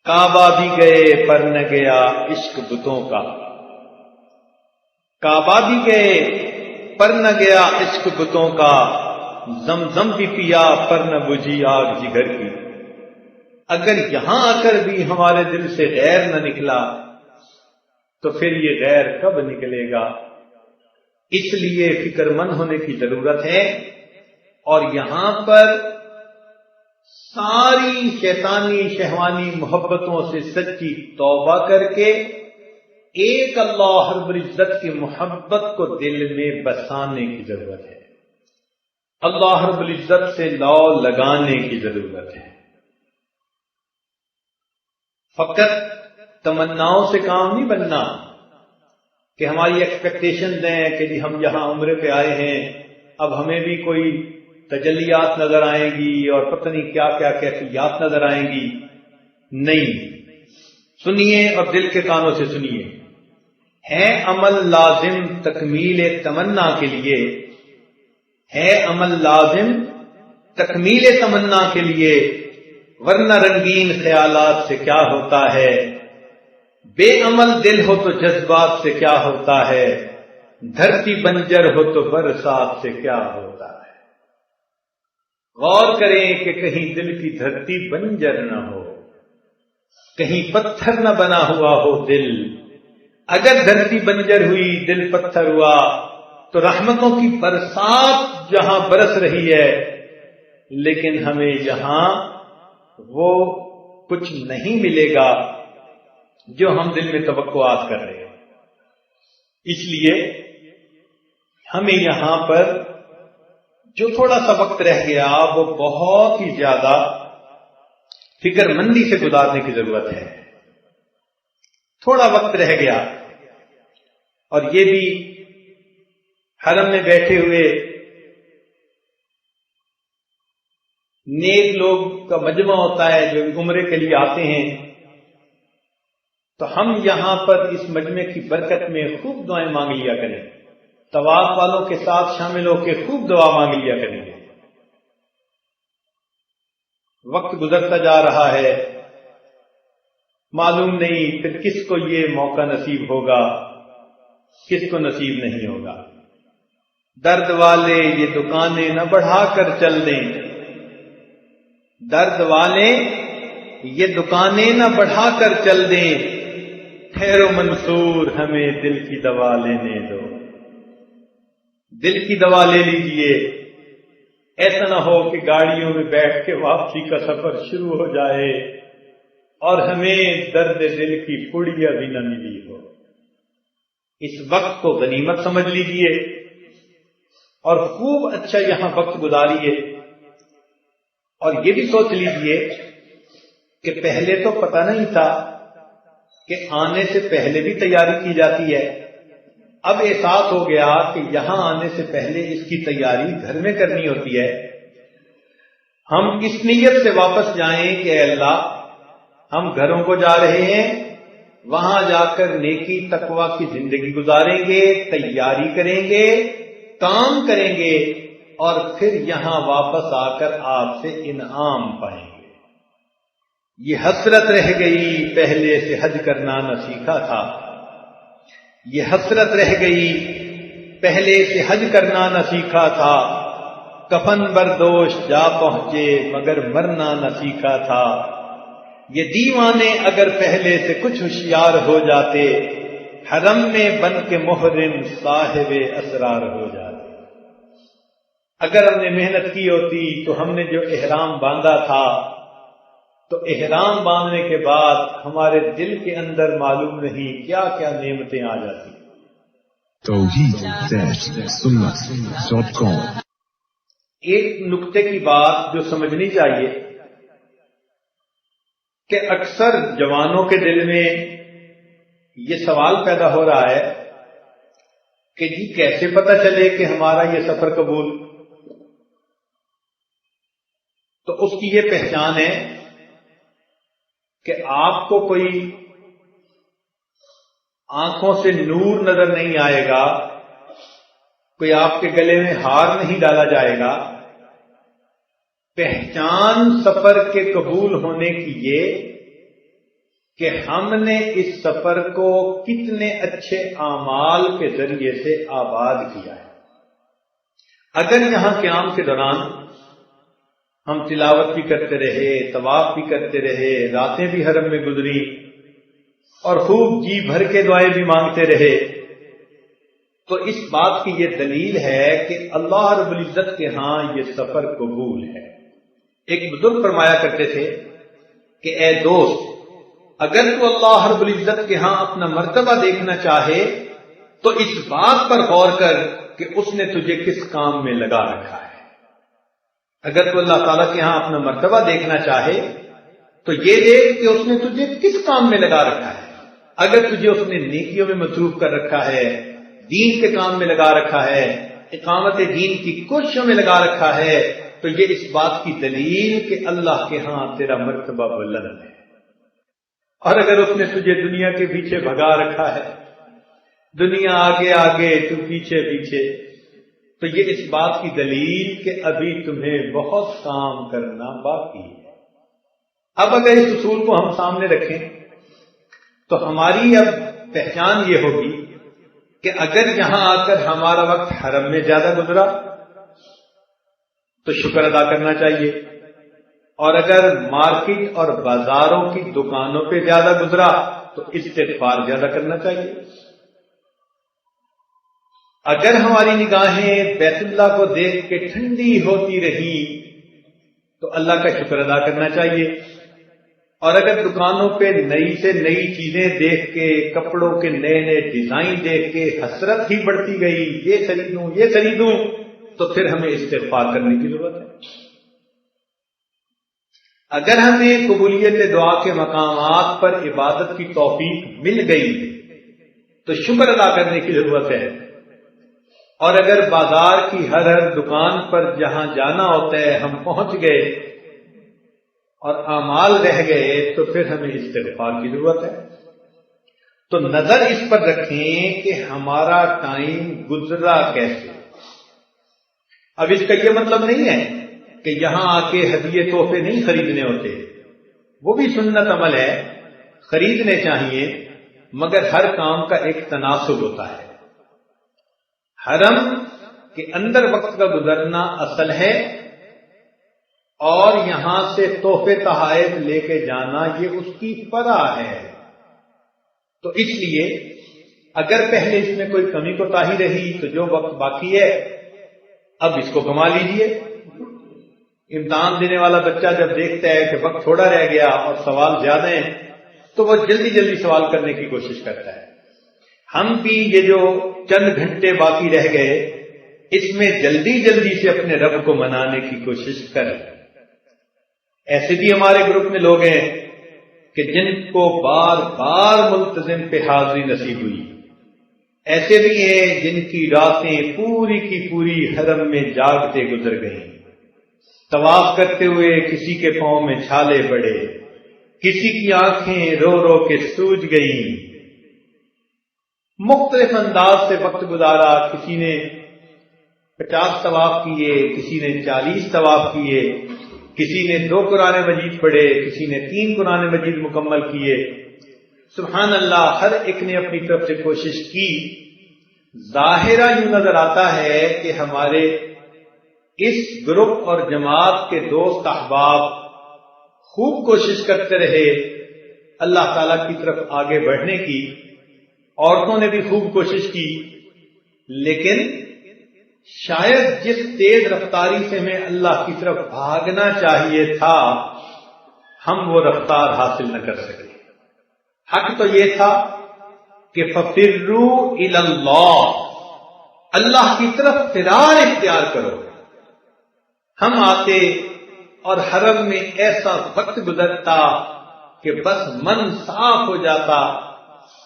کعبہ بھی گئے پر نہ گیا عشق بتوں کا، کعبہ بھی گئے پر نہ گیا عشق بتوں کا، زمزم بھی پیا پر نہ بجھی آگ جگر کی۔ اگر یہاں آ کر بھی ہمارے دل سے غیر نہ نکلا تو پھر یہ غیر کب نکلے گا؟ اس لیے فکر مند ہونے کی ضرورت ہے، اور یہاں پر ساری شیطانی شہوانی محبتوں سے سچی توبہ کر کے ایک اللہ رب العزت کی محبت کو دل میں بسانے کی ضرورت ہے، اللہ رب العزت سے لو لگانے کی ضرورت ہے۔ فقط تمناؤں سے کام نہیں بننا، کہ ہماری ایکسپیکٹیشنز ہیں کہ جی ہم یہاں عمرے پہ آئے ہیں، اب ہمیں بھی کوئی تجلیات نظر آئیں گی اور پتہ نہیں کیا کیا کیفیات نظر آئیں گی. نہیں، سنیے اور دل کے کانوں سے سنیے. ہے عمل لازم تکمیل تمنا کے لیے، ہے عمل لازم تکمیل تمنا کے لیے، ورنہ رنگین خیالات سے کیا ہوتا ہے، بے عمل دل ہو تو جذبات سے کیا ہوتا ہے، دھرتی بنجر ہو تو برسات سے کیا ہوتا ہے. غور کریں کہ کہیں دل کی دھرتی بنجر نہ ہو، کہیں پتھر نہ بنا ہوا ہو دل. اگر دھرتی بنجر ہوئی، دل پتھر ہوا، تو رحمتوں کی برسات جہاں برس رہی ہے، لیکن ہمیں یہاں وہ کچھ نہیں ملے گا جو ہم دل میں توقعات کر رہے ہیں. اس لیے ہمیں یہاں پر جو تھوڑا سا وقت رہ گیا وہ بہت ہی زیادہ فکر مندی سے گزارنے کی ضرورت ہے. تھوڑا وقت رہ گیا، اور یہ بھی حرم میں بیٹھے ہوئے نیک لوگ کا مجمع ہوتا ہے جو عمرے کے لیے آتے ہیں، تو ہم یہاں پر اس مجمع کی برکت میں خوب دعائیں مانگ لیا کریں. طواف والوں کے ساتھ شامل ہو کے خوب دعا مانگ لیا کریں گے. وقت گزرتا جا رہا ہے، معلوم نہیں پھر کس کو یہ موقع نصیب ہوگا، کس کو نصیب نہیں ہوگا. درد والے یہ دکانیں نہ بڑھا کر چل دیں، درد والے یہ دکانیں نہ بڑھا کر چل دیں، ٹھہرو منصور ہمیں دل کی دوا لینے دو. دل کی دوا لے لیجئے. ایسا نہ ہو کہ گاڑیوں میں بیٹھ کے واپسی کا سفر شروع ہو جائے اور ہمیں درد دل کی پڑیا بھی نہ ملی ہو. اس وقت کو غنیمت سمجھ لیجئے اور خوب اچھا یہاں وقت گزاریے. اور یہ بھی سوچ لیجئے کہ پہلے تو پتہ نہیں تھا کہ آنے سے پہلے بھی تیاری کی جاتی ہے. اب احساس ہو گیا کہ یہاں آنے سے پہلے اس کی تیاری گھر میں کرنی ہوتی ہے. ہم اس نیت سے واپس جائیں کہ اے اللہ ہم گھروں کو جا رہے ہیں، وہاں جا کر نیکی تقوی کی زندگی گزاریں گے، تیاری کریں گے، کام کریں گے، اور پھر یہاں واپس آ کر آپ سے انعام پائیں گے. یہ حسرت رہ گئی پہلے سے حج کرنا نہ سیکھا تھا، یہ حسرت رہ گئی پہلے سے حج کرنا نہ سیکھا تھا. کفن بردوش جا پہنچے مگر مرنا نہ سیکھا تھا. یہ دیوانے اگر پہلے سے کچھ ہوشیار ہو جاتے، حرم میں بن کے محرم صاحب اسرار ہو جاتے. اگر ہم نے محنت کی ہوتی تو ہم نے جو احرام باندھا تھا، تو احرام باندھنے کے بعد ہمارے دل کے اندر معلوم نہیں کیا کیا نعمتیں آ جاتی. توحید-سنت.com ایک نقطے کی بات جو سمجھنی چاہیے کہ اکثر جوانوں کے دل میں یہ سوال پیدا ہو رہا ہے کہ جی کیسے پتہ چلے کہ ہمارا یہ سفر قبول. تو اس کی یہ پہچان ہے کہ آپ کو کوئی آنکھوں سے نور نظر نہیں آئے گا، کوئی آپ کے گلے میں ہار نہیں ڈالا جائے گا. پہچان سفر کے قبول ہونے کی یہ کہ ہم نے اس سفر کو کتنے اچھے اعمال کے ذریعے سے آباد کیا ہے. اگر یہاں قیام کے دوران ہم تلاوت بھی کرتے رہے، طواف بھی کرتے رہے، راتیں بھی حرم میں گزری اور خوب جی بھر کے دعائیں بھی مانگتے رہے، تو اس بات کی یہ دلیل ہے کہ اللہ رب العزت کے ہاں یہ سفر قبول ہے. ایک بزرگ فرمایا کرتے تھے کہ اے دوست، اگر تو اللہ رب العزت کے ہاں اپنا مرتبہ دیکھنا چاہے تو اس بات پر غور کر کہ اس نے تجھے کس کام میں لگا رکھا ہے. اگر تو اللہ تعالیٰ کے ہاں اپنا مرتبہ دیکھنا چاہے تو یہ دیکھ کہ اس نے تجھے کس کام میں لگا رکھا ہے. اگر تجھے اس نے نیکیوں میں مصروف کر رکھا ہے، دین کے کام میں لگا رکھا ہے، اقامت دین کی کوششوں میں لگا رکھا ہے، تو یہ اس بات کی دلیل کہ اللہ کے ہاں تیرا مرتبہ بلند ہے۔ اور اگر اس نے تجھے دنیا کے پیچھے بھگا رکھا ہے، دنیا آگے آگے تو پیچھے پیچھے، تو یہ اس بات کی دلیل کہ ابھی تمہیں بہت کام کرنا باقی ہے۔ اب اگر اس اصول کو ہم سامنے رکھیں تو ہماری اب پہچان یہ ہوگی کہ اگر یہاں آ کر ہمارا وقت حرم میں زیادہ گزرا تو شکر ادا کرنا چاہیے، اور اگر مارکیٹ اور بازاروں کی دکانوں پہ زیادہ گزرا تو استغفار زیادہ کرنا چاہیے۔ اگر ہماری نگاہیں بیت اللہ کو دیکھ کے ٹھنڈی ہوتی رہی تو اللہ کا شکر ادا کرنا چاہیے، اور اگر دکانوں پہ نئی سے نئی چیزیں دیکھ کے، کپڑوں کے نئے نئے ڈیزائن دیکھ کے حسرت ہی بڑھتی گئی، یہ خریدوں یہ خریدوں، تو پھر ہمیں استغفار کرنے کی ضرورت ہے۔ اگر ہمیں قبولیت دعا کے مقامات پر عبادت کی توفیق مل گئی تو شکر ادا کرنے کی ضرورت ہے، اور اگر بازار کی ہر دکان پر جہاں جانا ہوتا ہے ہم پہنچ گئے اور اعمال رہ گئے تو پھر ہمیں استغفار کی ضرورت ہے۔ تو نظر اس پر رکھیں کہ ہمارا ٹائم گزرا کیسے۔ اب اس کا یہ مطلب نہیں ہے کہ یہاں آ کے ہدیے تحفے نہیں خریدنے ہوتے، وہ بھی سنت عمل ہے، خریدنے چاہیے، مگر ہر کام کا ایک تناسب ہوتا ہے۔ حرم کے اندر وقت کا گزرنا اصل ہے، اور یہاں سے تحفے تحائف لے کے جانا یہ اس کی فرع ہے۔ تو اس لیے اگر پہلے اس میں کوئی کمی کوتاہی رہی تو جو وقت باقی ہے اب اس کو کما لیجئے۔ امتحان دینے والا بچہ جب دیکھتا ہے کہ وقت تھوڑا رہ گیا اور سوال زیادہ ہیں تو وہ جلدی جلدی سوال کرنے کی کوشش کرتا ہے۔ ہم بھی یہ جو چند گھنٹے باقی رہ گئے اس میں جلدی جلدی سے اپنے رب کو منانے کی کوشش کریں۔ ایسے بھی ہمارے گروپ میں لوگ ہیں کہ جن کو بار بار ملتزم پہ حاضری نصیب ہوئی، ایسے بھی ہیں جن کی راتیں پوری کی پوری حرم میں جاگتے گزر گئیں، طواف کرتے ہوئے کسی کے پاؤں میں چھالے پڑے، کسی کی آنکھیں رو رو کے سوج گئیں، مختلف انداز سے وقت گزارا، کسی نے 50 طواف کیے، کسی نے 40 طواف کیے، کسی نے 2 قرآن مجید پڑھے، کسی نے 3 قرآن مجید مکمل کیے۔ سبحان اللہ، ہر ایک نے اپنی طرف سے کوشش کی۔ ظاہرہ یوں نظر آتا ہے کہ ہمارے اس گروپ اور جماعت کے دوست احباب خوب کوشش کرتے رہے اللہ تعالیٰ کی طرف آگے بڑھنے کی، عورتوں نے بھی خوب کوشش کی، لیکن شاید جس تیز رفتاری سے ہمیں اللہ کی طرف بھاگنا چاہیے تھا ہم وہ رفتار حاصل نہ کر سکے۔ حق تو یہ تھا کہ فَفِرُّوا إِلَى اللَّهِ، اللہ کی طرف فرار اختیار کرو۔ ہم آتے اور حرم میں ایسا وقت گزرتا کہ بس من صاف ہو جاتا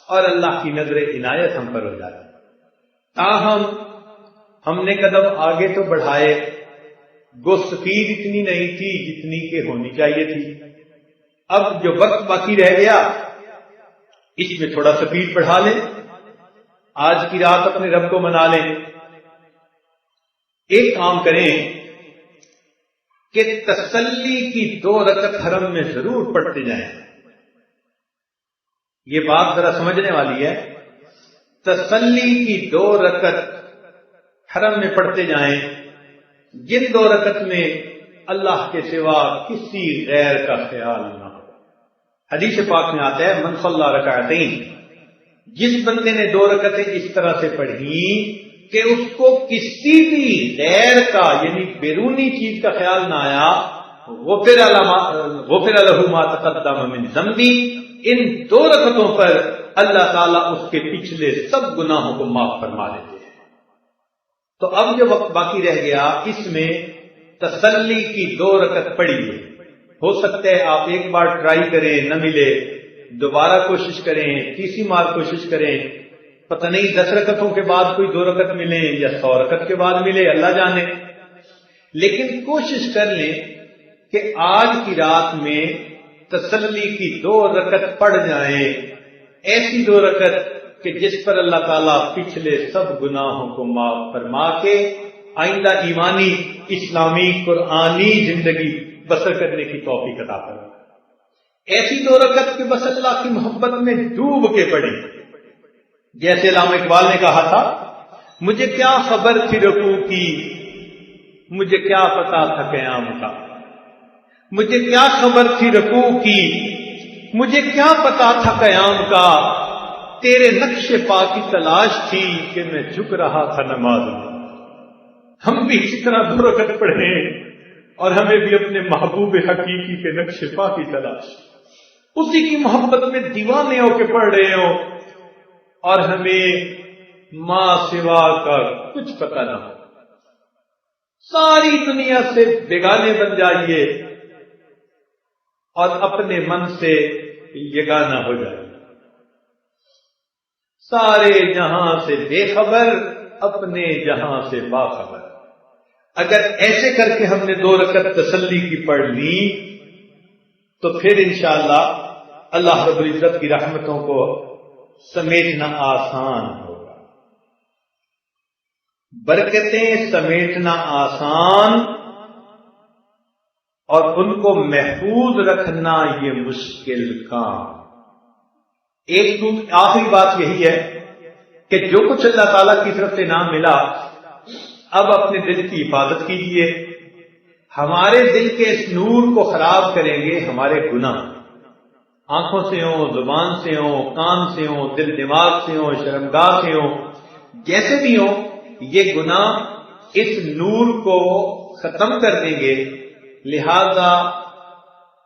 اور اللہ کی نظر عنایت ہم پر ہو جاتی۔ تاہم ہم نے قدم آگے تو بڑھائے، گو سفید اتنی نہیں تھی جتنی کہ ہونی چاہیے تھی۔ اب جو وقت باقی رہ گیا اس میں تھوڑا سفید بڑھا لیں، آج کی رات اپنے رب کو منا لیں۔ ایک کام کریں کہ تسلی کی 2 رکعت حرم میں ضرور پڑھتے جائیں۔ یہ بات ذرا سمجھنے والی ہے۔ تسلی کی 2 رکعت حرم میں پڑھتے جائیں، جن 2 رکعت میں اللہ کے سوا کسی غیر کا خیال نہ ہو۔ حدیث پاک میں آتا ہے من صلی رکعتین، جس بندے نے 2 رکعتیں اس طرح سے پڑھی کہ اس کو کسی بھی غیر کا یعنی بیرونی چیز کا خیال نہ آیا، غفر له ما تقدم من ذنبی، ان 2 رکعتوں پر اللہ تعالیٰ اس کے پچھلے سب گناہوں کو معاف فرما دیتے ہیں۔ تو اب جو وقت باقی رہ گیا اس میں تسلی کی 2 رکعت پڑھی ہے۔ ہو سکتا ہے آپ ایک بار ٹرائی کریں نہ ملے، دوبارہ کوشش کریں، تیسری بار کوشش کریں، پتہ نہیں 10 رکعتوں کے بعد کوئی 2 رکعت ملے یا 100 رکعت کے بعد ملے، اللہ جانے، لیکن کوشش کر لیں کہ آج کی رات میں تسلی کی 2 رکعت پڑھ جائیں، ایسی 2 رکعت کہ جس پر اللہ تعالیٰ پچھلے سب گناہوں کو معاف فرما کے آئندہ ایمانی اسلامی قرآنی زندگی بسر کرنے کی توفیق عطا فرمائے۔ ایسی 2 رکعت کہ بس اللہ کی محبت میں ڈوب کے پڑھی، جیسے علامہ اقبال نے کہا تھا، مجھے کیا خبر تھی رکوع کی، مجھے کیا پتا تھا قیام کا، مجھے کیا خبر تھی رکوع کی، مجھے کیا پتا تھا قیام کا، تیرے نقش پا کی تلاش تھی کہ میں جھک رہا تھا نماز میں۔ ہم بھی اسی طرح 2 رکعت پڑھیں اور ہمیں بھی اپنے محبوب حقیقی کے نقش پا کی تلاش، اسی کی محبت میں دیوانے ہو کے پڑھ رہے ہو اور ہمیں ماں سوا کا کچھ پتہ نہ ہو، ساری دنیا سے بیگانے بن جائیے اور اپنے من سے یگانہ ہو جائیے، سارے جہاں سے بے خبر، اپنے جہاں سے باخبر۔ اگر ایسے کر کے ہم نے 2 رکعت تسلی کی پڑھ لی تو پھر انشاءاللہ اللہ رب العزت کی رحمتوں کو سمیٹنا آسان ہوگا، برکتیں سمیٹنا آسان اور ان کو محفوظ رکھنا یہ مشکل کام۔ ایک آخری بات یہی ہے کہ جو کچھ اللہ تعالیٰ کی طرف سے نام ملا، اب اپنے دل کی حفاظت کیجیے۔ ہمارے دل کے اس نور کو خراب کریں گے ہمارے گناہ، آنکھوں سے ہوں، زبان سے ہوں، کان سے ہوں، دل دماغ سے ہوں، شرمگاہ سے ہوں، جیسے بھی ہوں، یہ گناہ اس نور کو ختم کر دیں گے۔ لہذا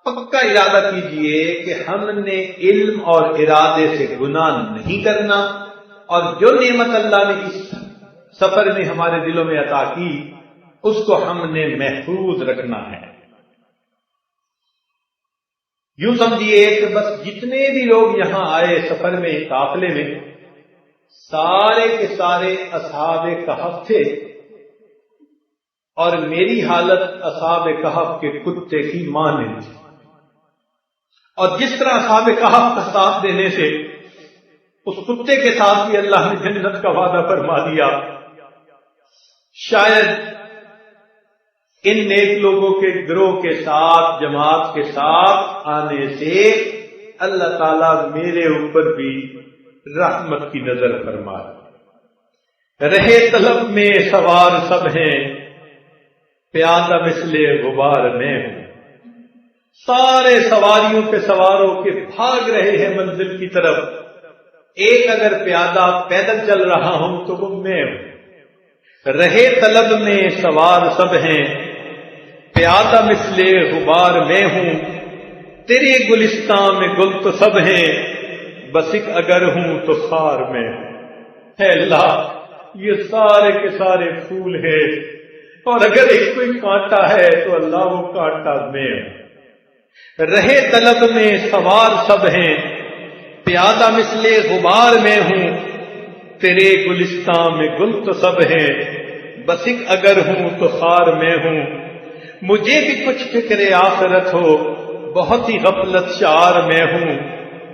پکا ارادہ کیجئے کہ ہم نے علم اور ارادے سے گناہ نہیں کرنا، اور جو نعمت اللہ نے اس سفر میں ہمارے دلوں میں عطا کی اس کو ہم نے محفوظ رکھنا ہے۔ یوں سمجھیے کہ بس جتنے بھی لوگ یہاں آئے سفر میں، قافلے میں، سارے کے سارے اصحاب کہف تھے، اور میری حالت اصحاب کہف کے کتے کی مانند تھی، اور جس طرح اصحاب کہف کا ساتھ دینے سے اس کتے کے ساتھ بھی اللہ نے جنت کا وعدہ فرما دیا، شاید ان نیک لوگوں کے گروہ کے ساتھ، جماعت کے ساتھ آنے سے اللہ تعالیٰ میرے اوپر بھی رحمت کی نظر فرمائے۔ رہے طلب میں سوار سب ہیں، پیادہ مثل غبار میں ہوں، سارے سواریوں پہ سوار ہو کے بھاگ رہے ہیں منزل کی طرف، ایک اگر پیادہ پیدل چل رہا ہوں تو وہ میں ہوں۔ رہے طلب میں سوار سب ہیں، پیادہ مثل غبار میں ہوں، تیرے گلستان میں گل تو سب ہیں، بس ایک اگر ہوں تو خار میں ہوں۔ اے اللہ، یہ سارے کے سارے پھول ہیں، اور اگر ایک کوئی کانٹا ہے تو اللہ وہ کانٹا میں ہوں۔ رہے طلب میں سوار سب ہیں، پیادہ مثل غبار میں ہوں، تیرے گلستان میں گل تو سب ہیں، بس ایک اگر ہوں تو خار میں ہوں۔ مجھے بھی کچھ فکر آخرت ہو، بہت ہی غفلت شعار میں ہوں،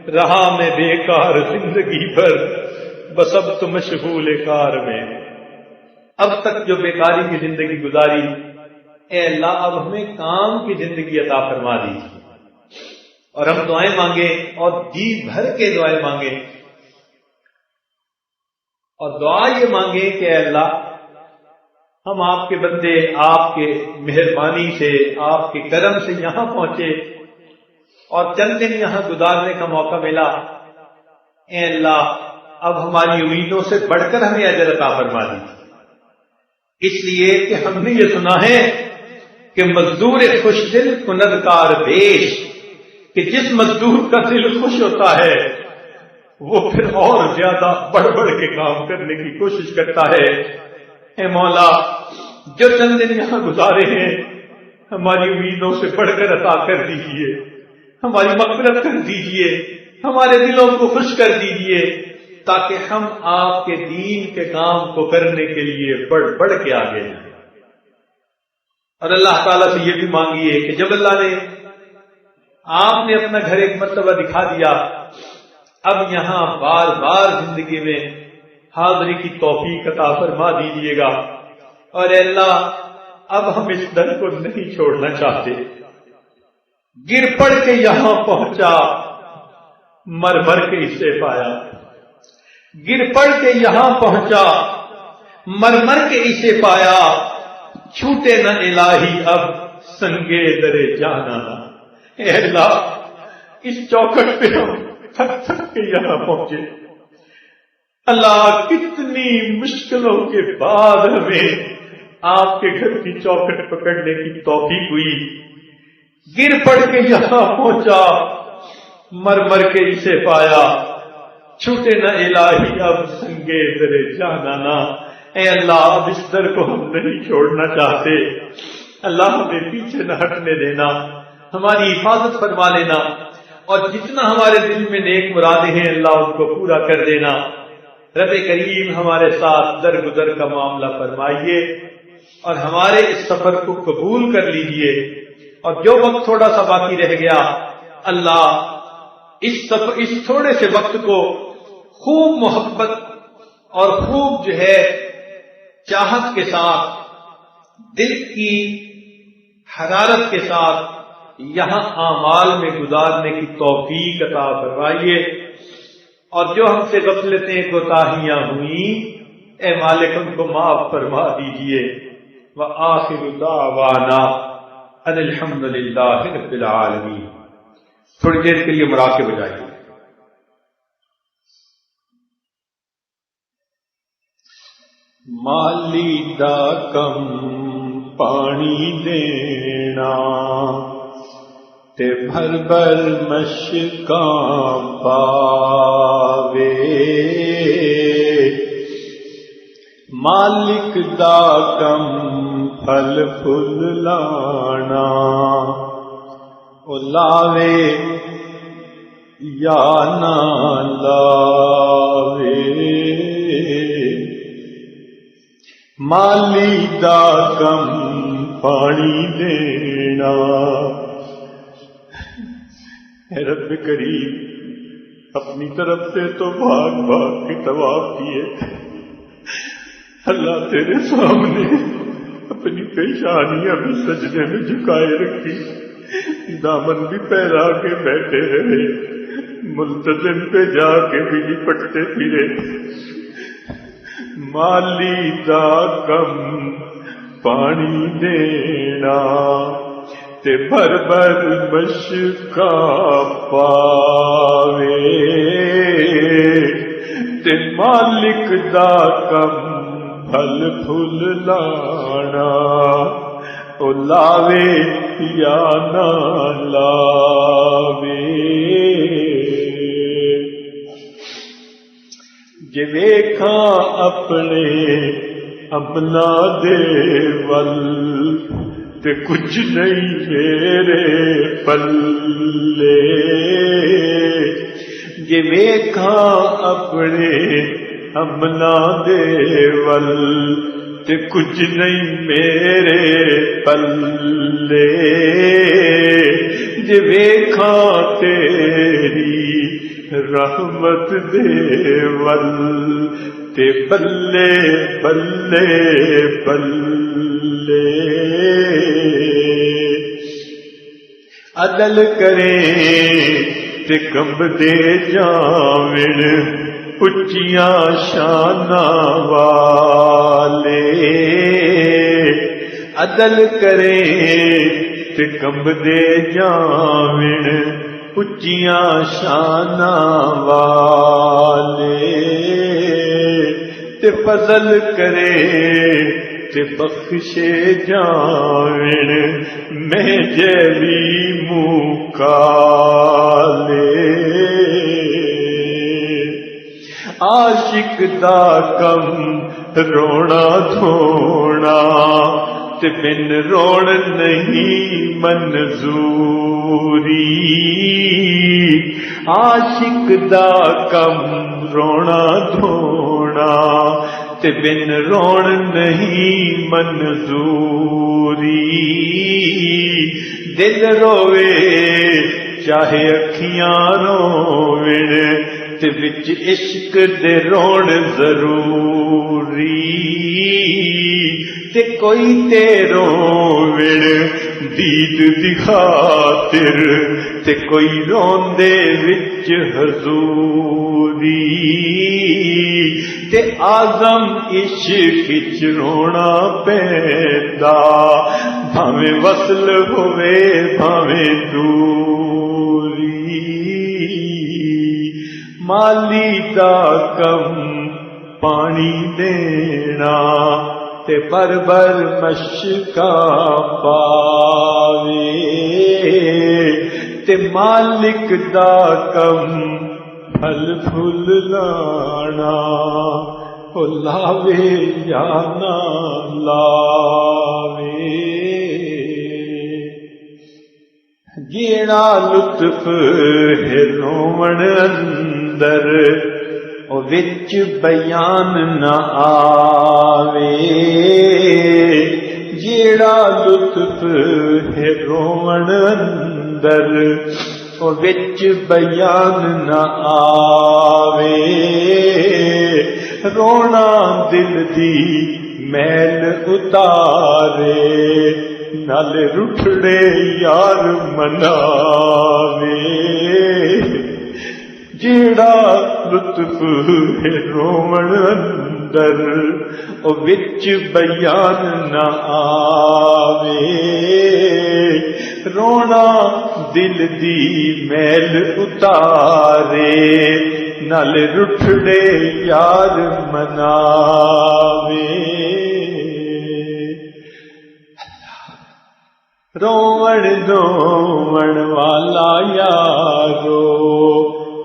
رہا میں بیکار زندگی بھر، بس اب تو مشغول کار میں۔ اب تک جو بیکاری کی زندگی گزاری، اے اللہ اب ہمیں کام کی زندگی عطا فرما دی، اور ہم دعائیں مانگے اور جی بھر کے دعائیں مانگے، اور دعا یہ مانگے کہ اے اللہ ہم آپ کے بندے، آپ کے مہربانی سے، آپ کے کرم سے یہاں پہنچے اور چند دن یہاں گزارنے کا موقع ملا، اے اللہ اب ہماری امیدوں سے بڑھ کر ہمیں اجر عطا فرما دی، اس لیے کہ ہم نے یہ سنا ہے کہ مزدور خوش دل کندکار بیش، کہ جس مزدور کا دل خوش ہوتا ہے وہ پھر اور زیادہ بڑھ بڑھ کے کام کرنے کی کوشش کرتا ہے۔ اے مولا، جو چند دن یہاں گزارے ہیں ہماری امیدوں سے بڑھ کر عطا کر دیجیے، ہماری مغفرت کر دیجیے، ہمارے دلوں کو خوش کر دیجئے تاکہ ہم آپ کے دین کے کام کو کرنے کے لیے بڑھ بڑھ کے آگے جائیں۔ اور اللہ تعالیٰ سے یہ بھی مانگیے کہ جب اللہ نے آپ نے اپنا گھر ایک مرتبہ دکھا دیا، اب یہاں بار بار زندگی میں حاضری کی توفیق عطا فرما دیجیے گا۔ اور اے اللہ، اب ہم اس در کو نہیں چھوڑنا چاہتے۔ گر پڑ کے یہاں پہنچا، مر مر کے اسے پایا۔ گر پڑ کے یہاں پہنچا، مر مر کے اسے پایا۔ چھوٹے نہ الہی اب سنگے درے جانا۔ اے اللہ، اس چوکھٹ پہ ہم تھک تھک کے یہاں پہنچے۔ اللہ، کتنی مشکلوں کے بعد ہمیں آپ کے گھر کی چوکھٹ پکڑنے کی توفیق ہوئی۔ گر پڑ کے یہاں پہنچا، مر مر کے اسے پایا۔ چھوٹے نہ الہی اب سنگے درے جانا۔ اے اللہ، اب اس در کو ہم نہیں چھوڑنا چاہتے۔ اللہ، ہمیں پیچھے نہ ہٹنے دینا، ہماری حفاظت فرما لینا، اور جتنا ہمارے دل میں نیک مرادیں ہیں اللہ ان کو پورا کر دینا۔ رب کریم ہمارے ساتھ درگزر کا معاملہ فرمائیے اور ہمارے اس سفر کو قبول کر لیجئے، اور جو وقت تھوڑا سا باقی رہ گیا اللہ اس تھوڑے سے وقت کو خوب محبت اور خوب جو ہے چاہت کے ساتھ، دل کی حرارت کے ساتھ یہاں اعمال میں گزارنے کی توفیق عطا فرمائیے، اور جو ہم سے غفلتیں کوتاہیاں ہوئیں اے مالک ان کو معاف فرما دیجئے۔ وآخر دعوانا ان الحمد للہ رب العالمین۔ تھوڑی دیر کے لیے مراقبہ ہو جائیے۔ مالی دا کم پانی دینا تے بھر بھر مشکاں پاوے، مالک دا کم پھل پھل لانا، او لاوے یا نہ لاوے، مالی دا کم پانی دینا۔ اے رب کریم، اپنی طرف سے تو بھاگ بھاگ کے طواف کیے، اللہ تیرے سامنے اپنی پیشانیاں بھی سجدے میں جھکائے رکھی، دامن بھی پھیلا کے بیٹھے رہے، ملتزم پہ جا کے بھی لپٹتے پھرے۔ مالی دا کم پانی دینا تے بھر بھر مشکاں پاوے، تے مالک دا کم پھل پھل لانا، او لاوے یا نہ لاوے۔ جے ویکھاں اپنے اپنا دے ول تے کچھ نہیں میرے پلے، جے ویکھاں اپنے اپنا دے ول تے کچھ نہیں میرے پلے، جے ویکھاں تیری رحمت دے ول تے بلے بلے بلے، عدل کرے تے کمب دے جاون اچیاں شاناں والے، عدل کرے تے کمب دے جاون اچیاں شاناں والے، تے فضل کرے تے بخشے جاون میں جیلی منہ کالے، عاشق دا کم رونا دھونا تے بن روڑ نہیں منظوری، عاشق دا کم رونا دھونا تے بن رون نہیں منظوری دل روے چاہے اکھیاں روون تے وچ عشق دے رون ضروری تے کوئی تے روون دید دی خاطر تے کوئی روندے وچ حضوری تے آزم عشق وچ رونا پیندا بھاویں وصل ہوئے بھاویں دوری مالی دا کم پانی دینا تے بر بر مشکا پاوے تے مالک دا کم پھل پھل لانا او لاوے یا نہ لاوے جیڑا لطف ہے رومن اندر او وچ بیان نہ آوے جیڑا لطف ہے رومن اندر او وچ بیان نہ آوے رونا دل دی میل اتارے نال رٹھڑے یار مناوے جیڑا لطف ہے رومن اندر او وچ بیان نہ آوے رونا دل دی میل اتارے نال رٹھڑے یار مناوے روون دون والا یارو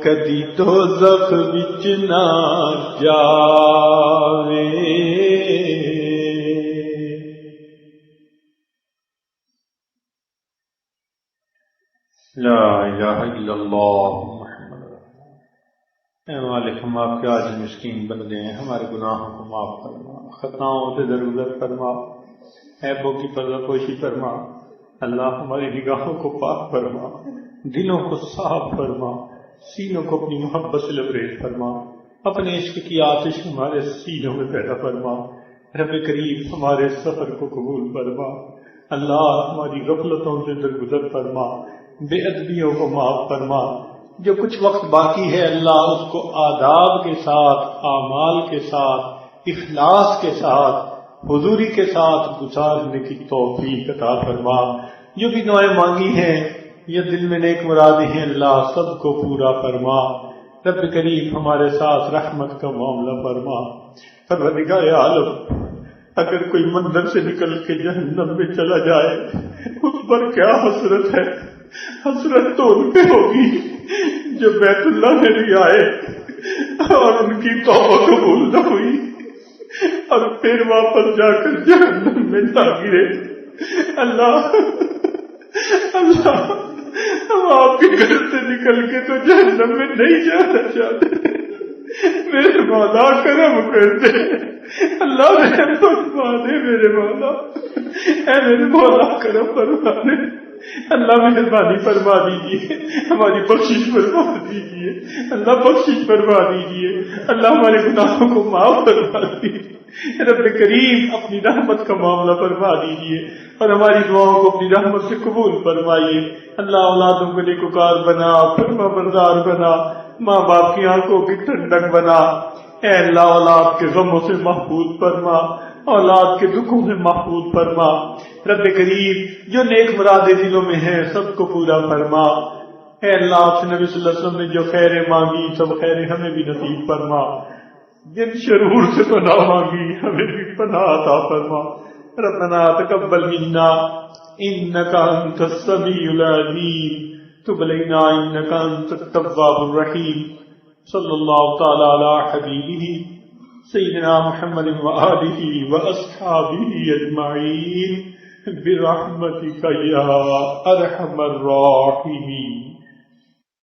کدی دوزخ وچ نہ جاوے لا الہ الا اللہ محمد رسول اللہ۔ اے مالک ہم آپ کے آج مسکین بندے ہیں، ہمارے گناہوں کو معاف فرما، خطاؤں سے درگزر فرما، عیبوں کی پردہ پوشی فرما۔ اللہ ہماری نگاہوں کو پاک فرما، دلوں کو صاف فرما، سینوں کو اپنی محبت سے لبریز فرما، اپنے عشق کی آتش ہمارے سینوں میں پیدا فرما۔ رب کریم ہمارے سفر کو قبول فرما، اللہ ہماری غفلتوں سے درگزر فرما، بے ادبیوں کو معاف فرما۔ جو کچھ وقت باقی ہے اللہ اس کو آداب کے ساتھ، اعمال کے ساتھ، اخلاص کے ساتھ، حضوری کے ساتھ گزارنے کی توفیق عطا فرما۔ جو بھی دعائیں مانگی ہیں یا دل میں نیک مرادیں ہیں اللہ سب کو پورا فرما۔ رب کریم ہمارے ساتھ رحمت کا معاملہ فرما۔ پروردگار عالم اگر کوئی مندر سے نکل کے جہنم میں چلا جائے اس پر کیا حسرت ہے؟ حسرت تو ان پہ ہوگی جو بیت اللہ میں بھی آئے اور ان کی توبہ قبول نہ ہوئی اور پھر واپس جا کر جہنم میں جا گرے۔ اللہ اللہ ہم آپ کے گھر سے نکل کے تو جہنم میں نہیں جانا چاہتے، میرے مولا کرم کر دے، اللہ رحم فرما دے میرے مولا، اے میرے مولا کرم فرما دے، اللہ مہربانی فرما دیجیے، ہماری بخشش فرما دیجیے، اللہ بخشش فرما دیجیے، اللہ ہمارے گناہوں کو معاف فرما دیجیے، رب کریم اپنی رحمت کا معاملہ فرما دیجیے اور ہماری دعاؤں کو اپنی رحمت سے قبول فرمائیے۔ اللہ اولادوں کو نیکوکار بنا، فرما بردار بنا، ماں باپ کی آنکھوں کی ٹھنڈک بنا۔ اے اللہ اولاد کے غموں سے محفوظ فرما، اولاد کے دکھوں سے محفوظ فرما۔ رب کریم جو نیک مرادیں دلوں میں ہیں سب کو پورا فرما۔ اے اللہ آپ سے نبی صلی اللہ علیہ وسلم نے جو خیریں مانگی سب خیریں ہمیں بھی نصیب فرما، جن شرور سے پناہ مانگی ہمیں بھی پناہ عطا فرما۔ ربنا تقبل منا انك انت السميع العليم تب علينا انك انت التواب الرحيم۔ صلی اللہ تعالی علی حبیبہ سیدنا محمد وآلہ واصحابہ اجمعین برحمتک یا ارحم الراحمین۔